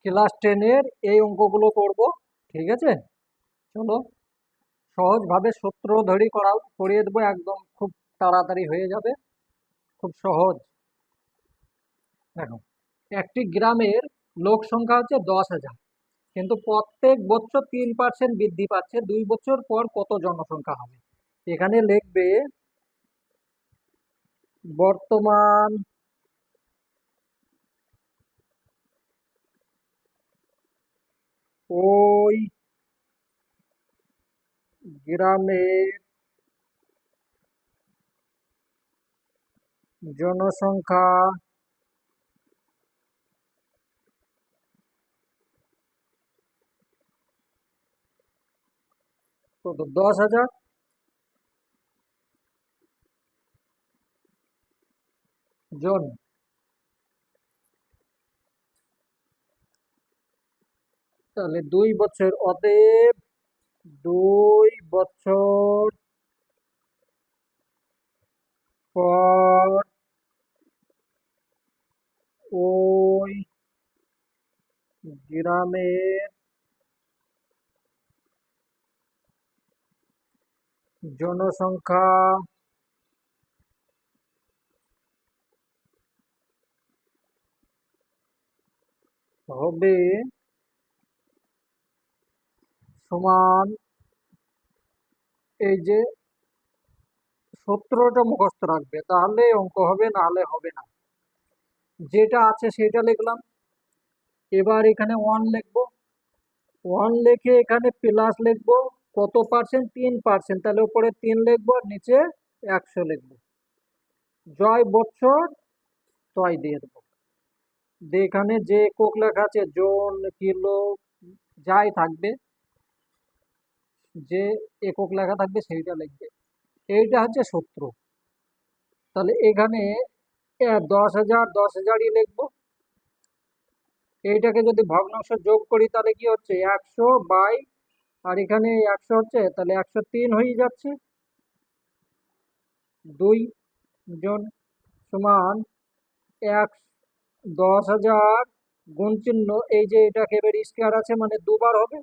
Class 10-এর এই অঙ্কগুলো করব। ঠিক আছে, চলো সহজভাবে সূত্র ধরি করিয়ে দেবো, একদম খুব তাড়াতাড়ি হয়ে যাবে, খুব সহজ। দেখো, একটি গ্রামের লোক সংখ্যা হচ্ছে 10,000, কিন্তু প্রত্যেক বছর 3% বৃদ্ধি পাচ্ছে, 2 বছর পর কত জনসংখ্যা হবে? এখানে লিখবে বর্তমান ওই গ্রামের জনসংখ্যা কত? 10,000 জন। তাহলে 2 বছর, অতএব 2 বছর পর ওই গ্রামের জনসংখ্যা হবে সমান, এই যে সূত্রটা মুখস্থ রাখবে, তাহলে অঙ্ক হবে, না হলে হবে না। যেটা আছে সেটা লিখলাম। এবার এখানে 1 লিখবো, 1 লিখে এখানে প্লাস লিখবো কত পার্সেন্ট? 3%, তাহলে উপরে 3 লিখবো আর নিচে 100 লিখবো। জয় বৎসর তয় দিয়ে দেবো। দিয়ে এখানে যে একক লেখা আছে, জন, কিলো, যাই থাকবে, যে একক লেখা থাকবে সেইটা লিখবে। এইটা হচ্ছে সূত্র। তাহলে এখানে 10,000 10,000ই লিখবো। এইটাকে যদি ভগ্নাংশ যোগ করি তাহলে কি হচ্ছে? 100 বাই, আর এখানে 100 হচ্ছে, তাহলে 103 হয়ে যাচ্ছে। 2 জন সমান 10,000 গুণ চিহ্ন, এই যে এটাকে এবার স্কয়ার আছে মানে দুবার হবে।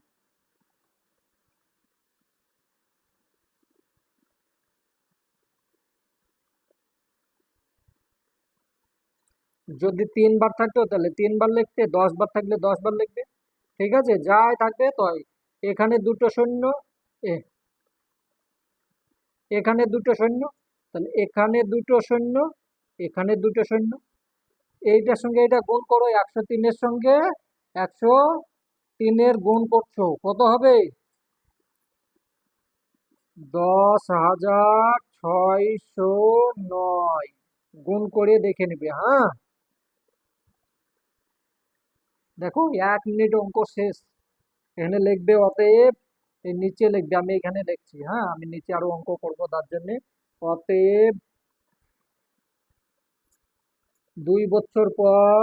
যদি 3 বার থাকতো তাহলে 3 বার লিখতে, 10 বার থাকলে 10 বার লিখবে। ঠিক আছে, যাই থাকবে তাই। এখানে দুটো শূন্য, এ- এখানে দুটো শূন্য, তাহলে এখানে দুটো শূন্য, এখানে দুটো শূন্য। এইটার সঙ্গে এটা গুণ করো, 103-এর সঙ্গে 103-এর গুণ করছো, কত হবে? 10,609। গুণ করে দেখে নিবে, হ্যাঁ। দেখো, 1 মিনিট অঙ্ক শেষ। এখানে লিখবে অতএব, এই নিচে লিখবে, আমি এখানে লিখছি, হ্যাঁ, আমি নিচে আরো অঙ্ক করবো তার জন্য। অতএব 2 বছর পর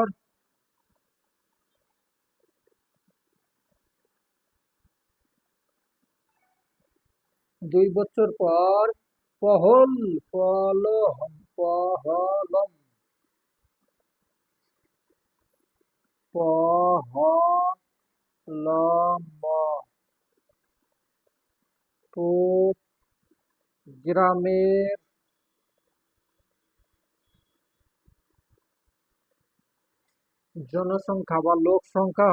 2 বছর পর পহল পলহম পহলম পহলম পুত গ্রামের জনসংখ্যা বা লোক সংখ্যা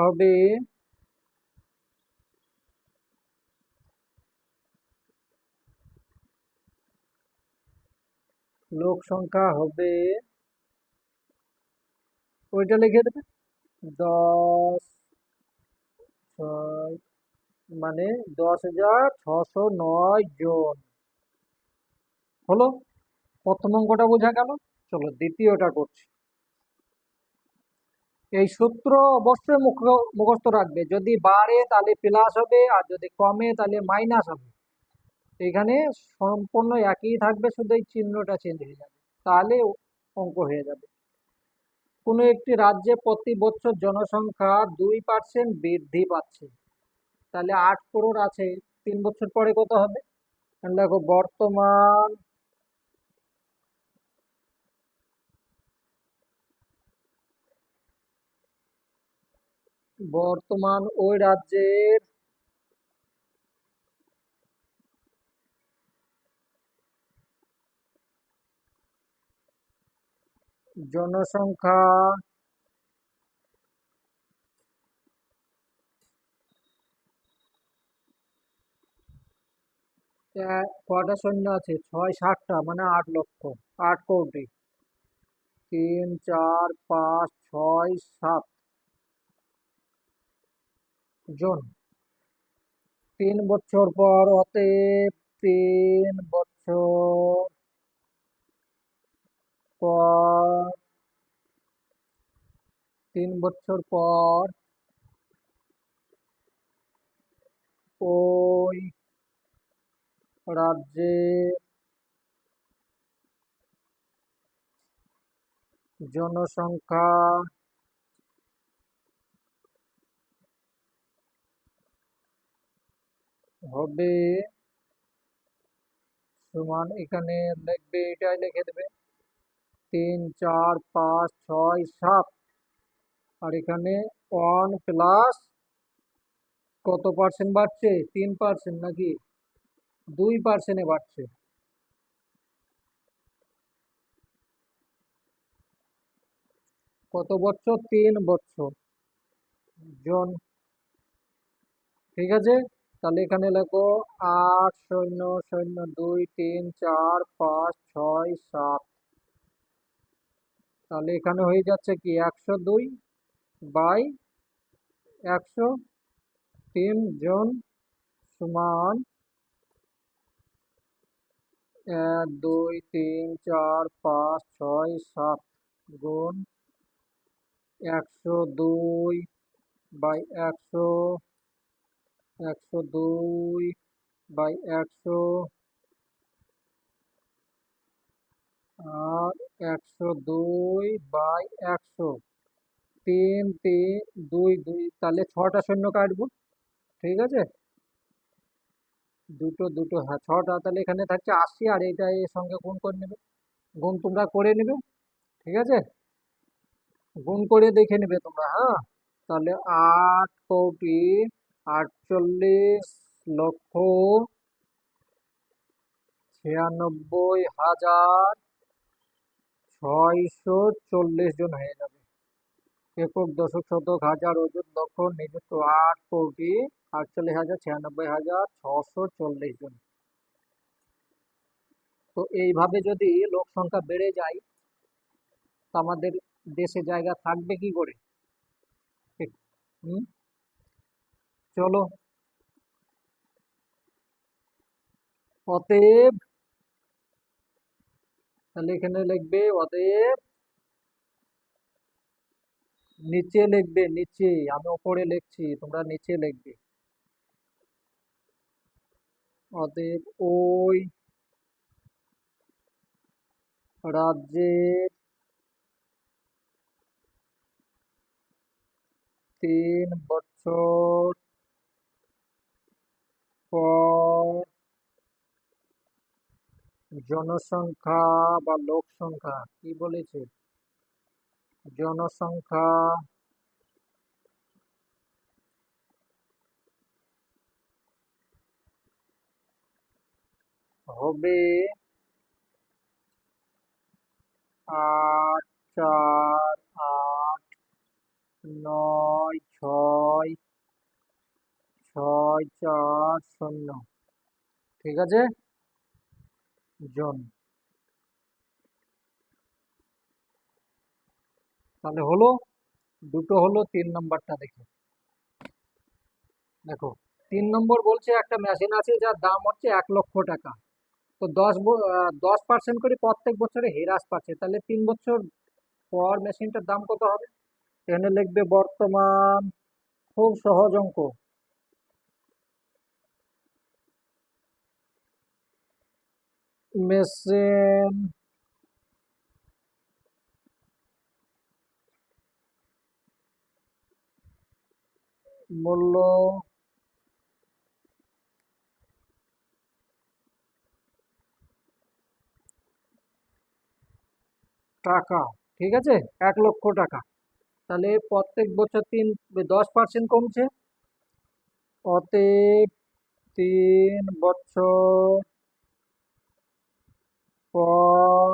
হবে ওইটা লিখে দেবে। 10 ছয় মানে 10,609 জন। হলো, প্রথম অঙ্কটা বোঝা গেল। চলো দ্বিতীয়টা করছি। এই সূত্র অবশ্যই মুখস্থ রাখবে, যদি বাড়ে তাহলে প্লাস হবে, আর যদি কমে তাহলে মাইনাস হবে। এখানে সম্পূর্ণ একই থাকবে, শুধু এই চিহ্নটা চেঞ্জ হয়ে যাবে, তাহলে অঙ্ক হয়ে যাবে। কোনো একটি রাজ্যে প্রতি বছর জনসংখ্যা 2% বৃদ্ধি পাচ্ছে, তাহলে 8 crore আছে, 3 বছর পরে কত হবে? দেখো, বর্তমান বর্তমান ওই রাজ্যের জনসংখ্যা কটা সৈন্য আছে? 6-7টা, মানে 8 লক্ষ, 8 কোটি। 3, 4, 5, 6, 7 জন। 3 বছর পর, অতএব 3 বছর পর, 3 বছর পর ওই রাজ্যের জনসংখ্যা হবে সমান, এখানে লিখবে, এটাই লিখে দেবে 3, 4, 5, 6, 7। আর এখানে 1 প্লাস কত পার্সেন্ট বাড়ছে? 3% নাকি 2%-এ বাড়ছে? কত বছর? 3 বছর। জন। ঠিক আছে, তাহলে এখানে লেখো 8, 0, 0, 2, 3, 4, 5, 6, 7। তাহলে এখানে হয়ে যাচ্ছে কি 102/100। 3 জন সমান 1, 2, 3, 4, 5, 6, 7 গুণ 102/100, 102/100, আর 102/100। 3, 3, 2, 2, তাহলে 6টা শূন্য কাটবো। ঠিক আছে, দুটো দুটো, হ্যাঁ 6টা। তাহলে এখানে থাকছে 80, আর এটা এর সঙ্গে গুণ করে নেবে। গুণ তোমরা করে নেবে। ঠিক আছে, গুণ করে দেখে নেবে তোমরা, হ্যাঁ। তাহলে 8,48,96,640 জন হয়ে যাবে। একক, দশক, শতক, হাজার, অযুত, লক্ষ, নিযুত। 8,48,96,640 জন। তো এইভাবে যদি লোক সংখ্যা বেড়ে যায়, তো আমাদের দেশে জায়গা থাকবে কি করে? ঠিক। হুম। চলো, অতএব, তাহলে এখানে লিখবে অতএব, নিচে লিখবে, নিচে, আমি উপরে লিখছি, তোমরা নিচে লিখবে। অতএব ওই রাজ্যের 3 বছর পর জনসংখ্যা বা লোক সংখ্যা, কি বলেছে, জনসংখ্যা হবে 8, 4, 8, 9, 6, 6, 4, 0। ঠিক আছে, জন। তাহলে হলো দুটো, হলো 3 নম্বরটা দেখো। দেখো, 3 নম্বর বলছে একটা মেশিন আছে যার দাম হচ্ছে 1 লক্ষ টাকা। তো 10% করে প্রত্যেক বছরে হ্রাস পাচ্ছে, তাহলে 3 বছর পর মেশিনটার দাম কত হবে? এখানে লিখবে বর্তমান। খুব সহজ অঙ্ক। মেশিন মূল্য টাকা। ঠিক আছে, 1 লক্ষ টাকা। তাহলে প্রত্যেক বছর 10% কমছে। অতএব 3 বছর পর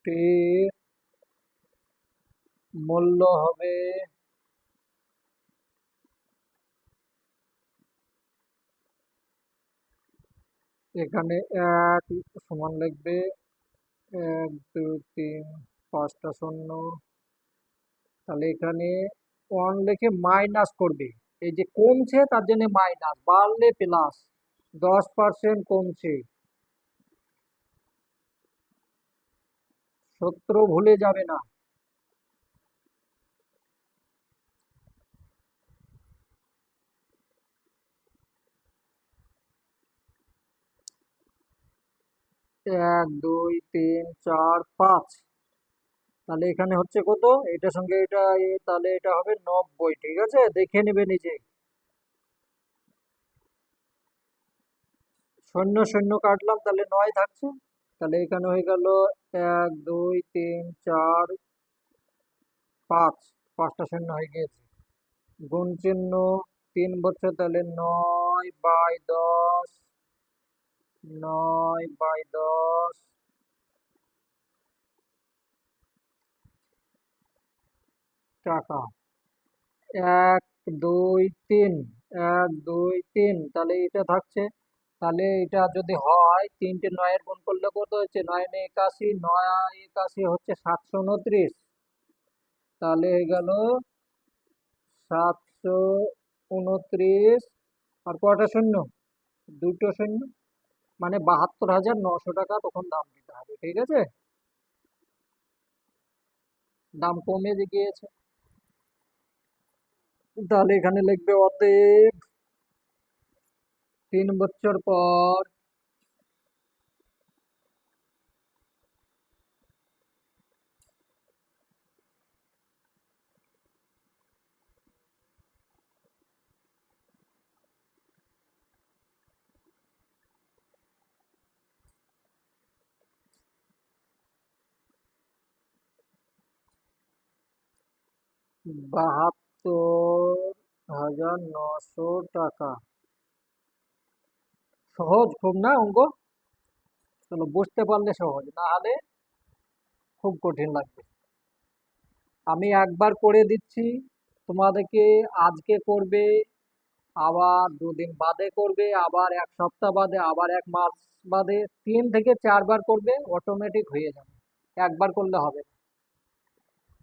মেশিনটির মূল্য হবে এখানে এক সমান লিখবে 1 2 3 5টা শূন্য। তাহলে এখানে ওয়ান লিখে মাইনাস করবে। এই যে কমছে তার জন্য মাইনাস, বাড়লে প্লাস। 10% কমছে। সূত্র ভুলে যাবে না। এক দুই তিন চার পাঁচ। তাহলে এখানে হচ্ছে কত, এটার সঙ্গে এটা তাহলে এটা হবে 90। ঠিক আছে, দেখে নেবে নিজে। শূন্য শূন্য কাটলাম, তাহলে 9 থাকছে। তাহলে এখানে হয়ে গেল 1 2 3 4 5। 5টা শূন্য হয়ে গিয়েছে। গুণ চিহ্ন, 3 বছর, তাহলে 9/10। 9/10 টাকা। 1 2 3, 1 2 3, তাহলে এটা থাকছে। তাহলে এটা যদি হয়, 3টে 9-এর গুণ করলে কত হচ্ছে, 9 9 81, 9 81 হচ্ছে 729। তাহলে হয়ে গেল 729। আর কয়টা শূন্য, দুটো শূন্য, মানে 72,900 টাকা তখন দাম দিতে হবে। ঠিক আছে, দাম কমে গিয়েছে। তাহলে এখানে লিখবে অতএব 3 বছর পর ৳৭২,৯০০। সহজ খুব না অঙ্ক? চলো, বুঝতে পারলে সহজ, না হলে খুব কঠিন লাগবে। আমি একবার করে দিচ্ছি তোমাদেরকে। আজকে করবে, আবার 2 দিন বাদে করবে, আবার 1 সপ্তাহ বাদে, আবার 1 মাস বাদে। 3 থেকে 4 বার করবে, অটোমেটিক হয়ে যাবে। একবার করলে হবে না।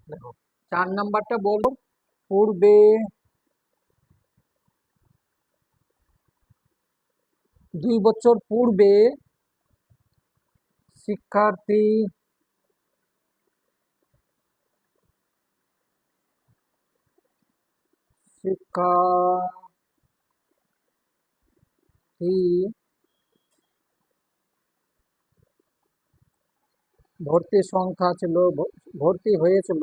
দেখো, 4 নাম্বারটা বলো। পূর্বে 2 বছর পূর্বে শিক্ষার্থী শিক্ষার্থী ভর্তির সংখ্যা ছিল, ভর্তি হয়েছিল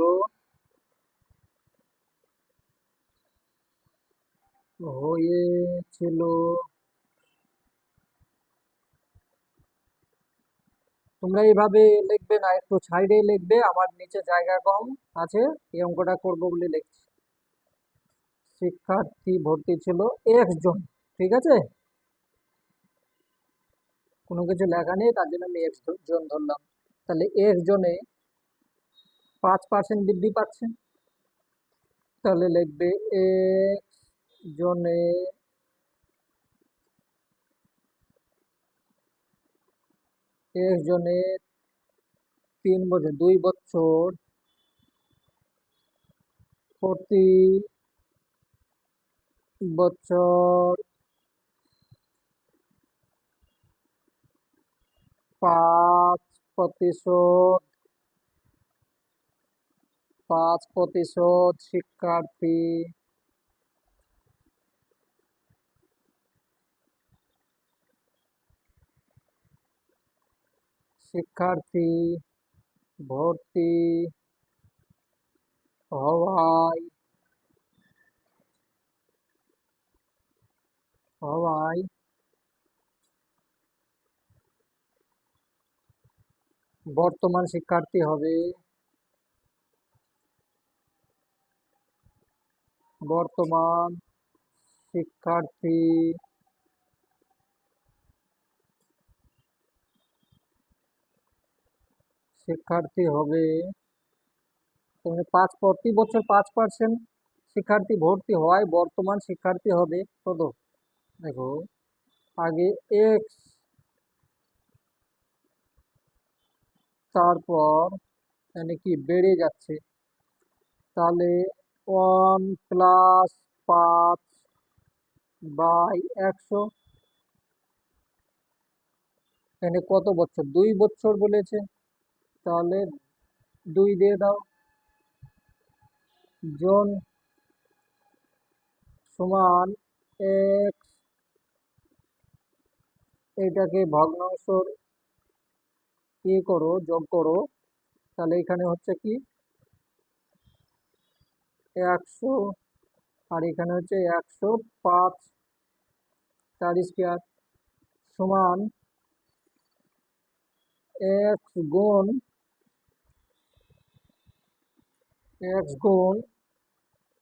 হয়েছিল তোমরা এইভাবে লিখবে না, একটু সাইডে লিখবে, আমার নিচে জায়গা কম আছে, এই অঙ্কটা করবো বলে লিখছি। শিক্ষার্থী ভর্তি ছিল 1 জন। ঠিক আছে, কোনো কিছু লেখা নেই, তার জন্য আমি 1 জন ধরলাম। তাহলে 1 জনে 5% বৃদ্ধি পাচ্ছে। তাহলে লিখবে 1 জনে 3 বছর, 2 বছর প্রতি বছর 5% 5% শিক্ষার্থী ভর্তি হওয়ায় হওয়ায় বর্তমান শিক্ষার্থী হবে, বর্তমান শিক্ষার্থী, শিক্ষার্থী হবে। মানে প্রতি বছর 5% শিক্ষার্থী ভর্তি হয়, বর্তমান শিক্ষার্থী হবে কত? দেখো, আগে এক্স, তারপর মানে কি বেড়ে যাচ্ছে, তাহলে 1+5/100, এখানে কত বছর? 2 বছর বলেছে, তাহলে 2 দিয়ে দাও। জন সমান এক্স, এটাকে ভগ্নাংশর করো, যোগ করো, তাহলে এখানে হচ্ছে কি 100, আর এখানে হচ্ছে 105, 4 স্কয়ার সমান এক্স গুণ, এক্স গুণ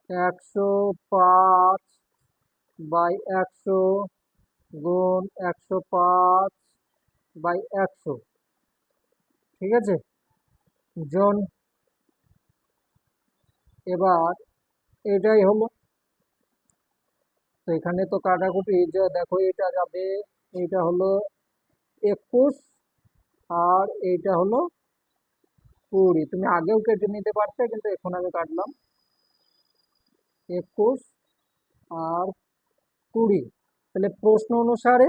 105/100 গুণ 105/100, ঠিক আছে? জন, এবার এটাই হলো। তো এখানে তো কাটাকুটি, যে দেখো এটা যাবে, এটা হলো 21 আর এইটা হলো 20। তুমি আগেও কেটে নিতে পারতে, কিন্তু এখন আমি কাটলাম। 21 আর 20, তাহলে প্রশ্ন অনুসারে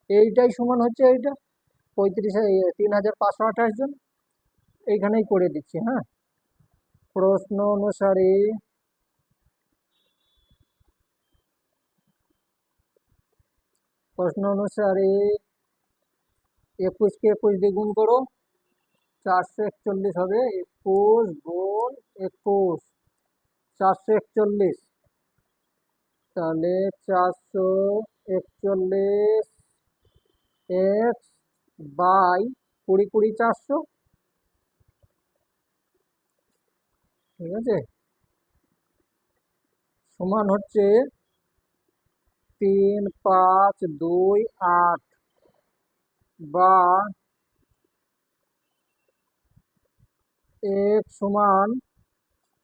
এইটাই সমান হচ্ছে এইটা 35,3528 জন। এইখানেই করে দিচ্ছি, হ্যাঁ। প্রশ্ন অনুসারে, প্রশ্ন অনুসারে 21 কে 21 দিয়ে গুণ করো, 441 হবে। 21 গুণ 21, 441, তাহলে 441 এক্স বাই 20 20 400, ঠিক আছে, সমান হচ্ছে 3528, বা এক সমান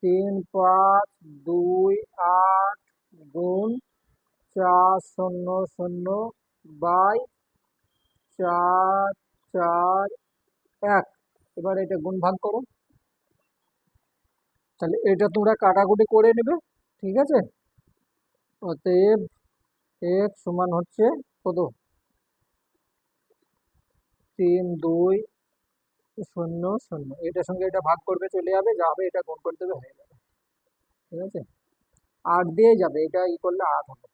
3528 গুণ 400/441। এবার এটা গুণ ভাগ করো, তাহলে এটা তোমরা কাটাকুটি করে নেবে, ঠিক আছে। অতএব এক সমান হচ্ছে কত? 3200, এটার সঙ্গে এটা ভাগ করবে, চলে যাবে, যা হবে এটা গুণ করে দেবে, হয়ে যাবে, ঠিক আছে। 8 দিয়ে যাবে, এটা করলে 8 হবে,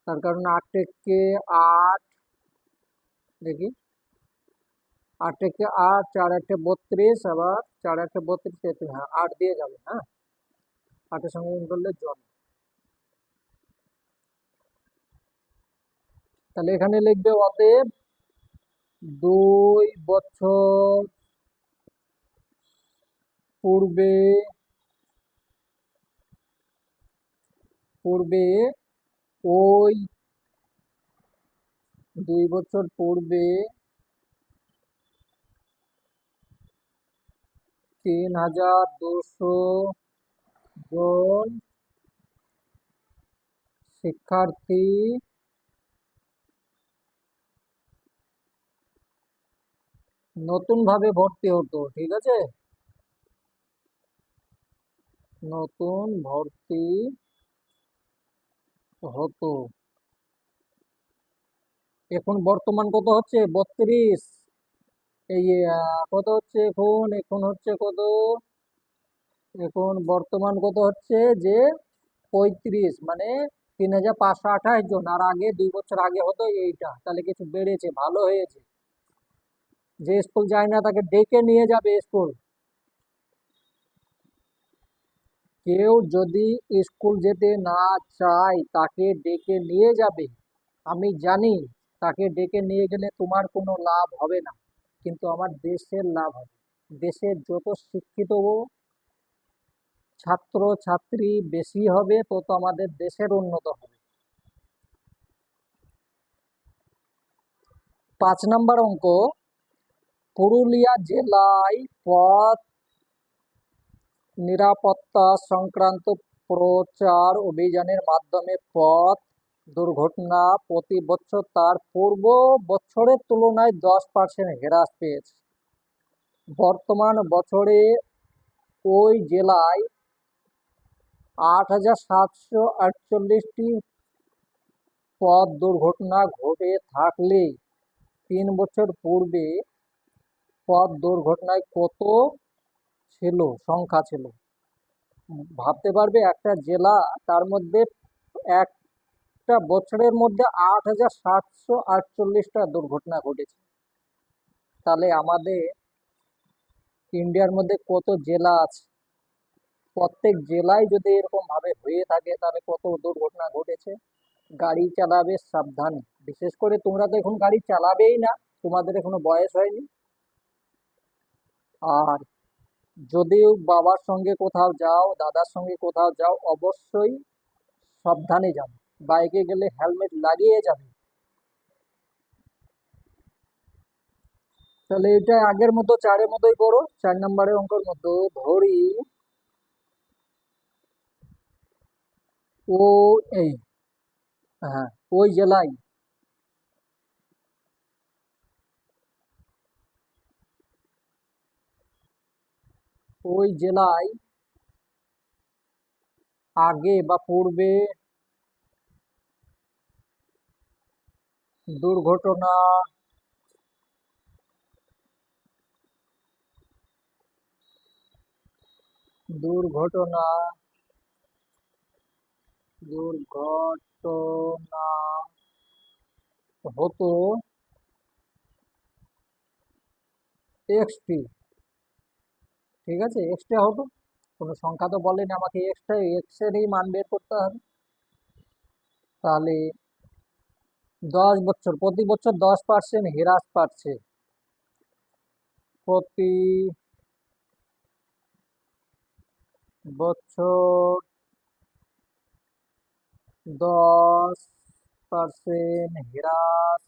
তার কারণ 8 থেকে 8, দেখি 8 থেকে 8, 4 8 32, আবার 4 8 32, 33, হ্যাঁ 8 দিয়ে যাবে, হ্যাঁ 8 এর সঙ্গে গুণ করলে জন। তাহলে এখানে লিখবে অতএব 2 বছর পূর্বে, পূর্বে ওই 2 বছর পূর্বে 3200 জন শিক্ষার্থী নতুন ভাবে ভর্তি হতো, ঠিক আছে, নতুন ভর্তি হতো। এখন বর্তমান কত হচ্ছে? 32। এই কত হচ্ছে এখন? এখন হচ্ছে কত? এখন বর্তমান কত হচ্ছে যে 35, মানে 3528 জন, আর আগে 2 বছর আগে হতো এইটা, তাহলে কিছু বেড়েছে, ভালো হয়েছে। যে স্কুল যায় না তাকে ডেকে নিয়ে যাবে স্কুল। কেউ যদি স্কুল যেতে না চায় তাকে ডেকে নিয়ে যাবে, আমি জানি তাকে ডেকে নিয়ে গেলে তোমার কোনো লাভ হবে না। কিন্তু আমার দেশের লাভ হবে। দেশের যত শিক্ষিত ছাত্র ছাত্রী বেশি হবে তত আমাদের দেশের উন্নত হবে। 5 নম্বর অঙ্ক, পুরুলিয়া জেলায় পথ নিরাপত্তা সংক্রান্ত প্রচার অভিযানের মাধ্যমে পথ দুর্ঘটনা প্রতি বছর তার পূর্ব বছরের তুলনায় 10% হ্রাস পেয়েছে। বর্তমান বছরে ওই জেলায় 8,748টি পথ দুর্ঘটনা ঘটে থাকলে 3 বছর পূর্বে পথ দুর্ঘটনায় কত সংখ্যা ছিল? ভাবতে পারবে, একটা জেলা, তার মধ্যে একটা বছরের মধ্যে 8,748টা দুর্ঘটনা ঘটেছে। তাহলে আমাদের ইন্ডিয়ার মধ্যে কত জেলা আছে? প্রত্যেক জেলায় যদি এরকম ভাবে হয়ে থাকে তাহলে কত দুর্ঘটনা ঘটেছে। গাড়ি চালাবে সাবধানে, বিশেষ করে তোমরা তো এখন গাড়ি চালাবেই না, তোমাদের এখনো বয়স হয়নি। আর যদি বাবার সঙ্গে কোথাও যাও, দাদার সঙ্গে কোথাও যাও, অবশ্যই সাবধানে যাবে। বাইকে গেলে হেলমেট লাগিয়ে যাবে। তাহলে এটা আগের মতো 4-এর মতোই করো। 4 নম্বরের অঙ্কের মতো ধরি ও এই হ্যাঁ, ওই জেলায় ওই জেলায় আগে বা পূর্বে দুর্ঘটনা দুর্ঘটনা দুর্ঘটনা হতো এক্সটি। ঠিক আছে, এক্সট্রা হতো। কোনো সংখ্যা তো বলেনি আমাকে, এক্সট্রা এক্সেরই মান বের করতে হবে। তাহলে 10 বছর, প্রতি বছর 10% হ্রাস পাচ্ছে। প্রতি বছর 10% হ্রাস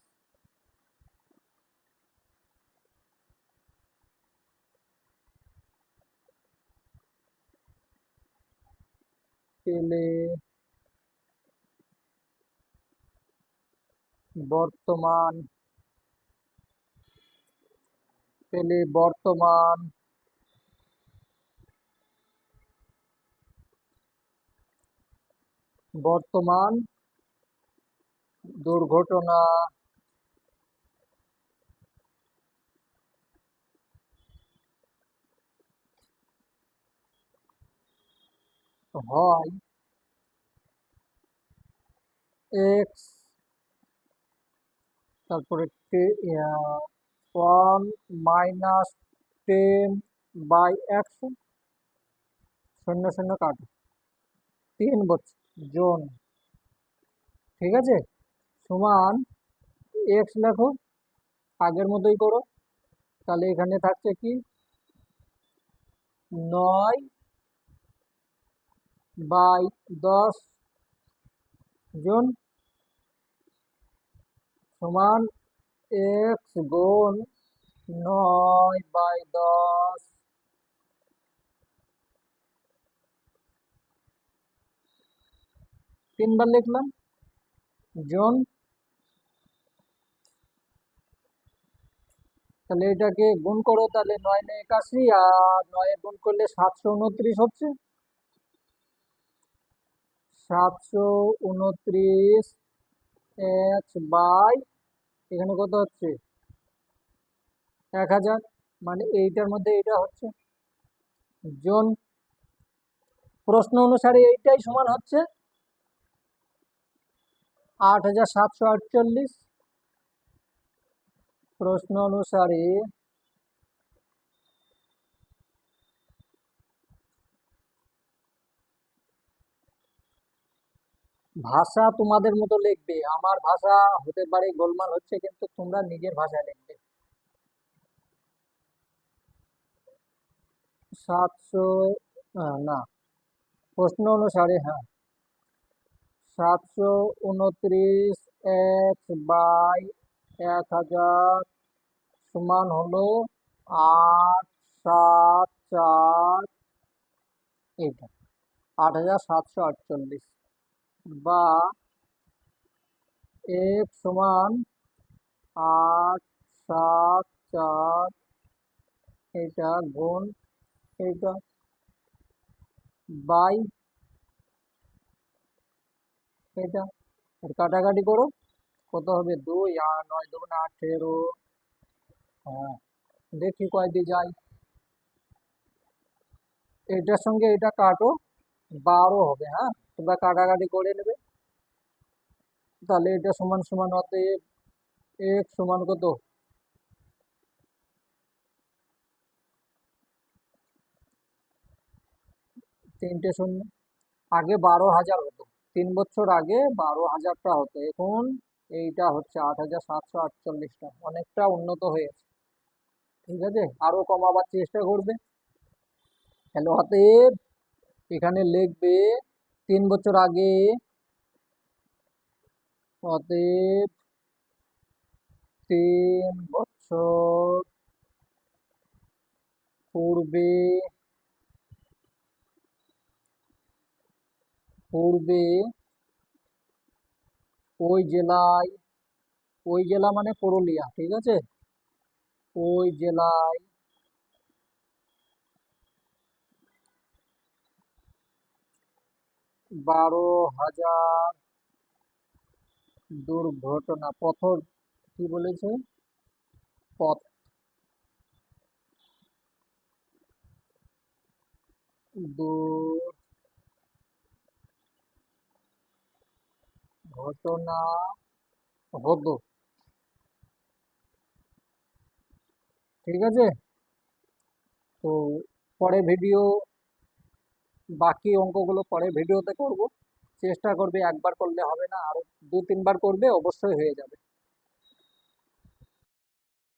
পেলে বর্তমান বর্তমান বর্তমান দুর্ঘটনা হয় এক্স, তারপরে 1 - 10/100, 0 0 কাটো, 3 বছর জন। ঠিক আছে, সমান এক্স লেখো, আগের মতোই করো। তাহলে এখানে থাকছে কি, 9/10 সমান এক্স গুণ 9/10, 3 বার লিখলাম, জন। তাহলে এটাকে গুণ করো, তাহলে 9 9 81, আর 9 গুণ করলে 729 হচ্ছে। 729 এক্স বাই, এখানে কত হচ্ছে, 1000, মানে এইটার মধ্যে এটা হচ্ছে জন। প্রশ্ন অনুসারে এইটাই সমান হচ্ছে 8,748। প্রশ্ন অনুসারে ভাষা তোমাদের মতো লিখবে, আমার ভাষা হতে পারে গোলমাল হচ্ছে, কিন্তু তোমরা নিজের ভাষায় লিখবে। সাতশো, না, প্রশ্ন অনুসারে হ্যাঁ, 729 বাই 1000 সমান হলো 874, এইটা 8748, বা সমান 874, এটা গুণ এইটা বাই এটা, আর কাটাকাটি করো, কত হবে? 2 আর 9 2 18। হ্যাঁ, দেখি কয় দিয়ে যায়। এটার সঙ্গে এটা কাটো, 12 হবে। হ্যাঁ, তোমরা কাটাকাটি করে নেবে। তাহলে এটা সমান সমান, অতএব সমান কত? তিনটে শূন্য। আগে 12,000 হতো, 3 বছর আগে 12,000টা হতো, এখন এইটা হচ্ছে 8,748টা, অনেকটা উন্নত হয়েছে। ঠিক আছে, আরো কমাবার চেষ্টা করবে। তাহলে অতএব এখানে লিখবে 3 বছর আগে, অতএব 3 বছর পূর্বে পূর্বে ওই জেলায়, ওই জেলা মানে পুরুলিয়া, ঠিক আছে, ওই জেলায় 12,000 দুর্ঘটনা, পথ, কি বলেছে, পথ দুর্ঘটনা হতো। ঠিক আছে, তো পরে ভিডিও, বাকি অঙ্কগুলো পরে ভিডিওতে করব। চেষ্টা করবে, একবার করলে হবে না, আরো 2-3 বার করবে, অবশ্যই হয়ে যাবে।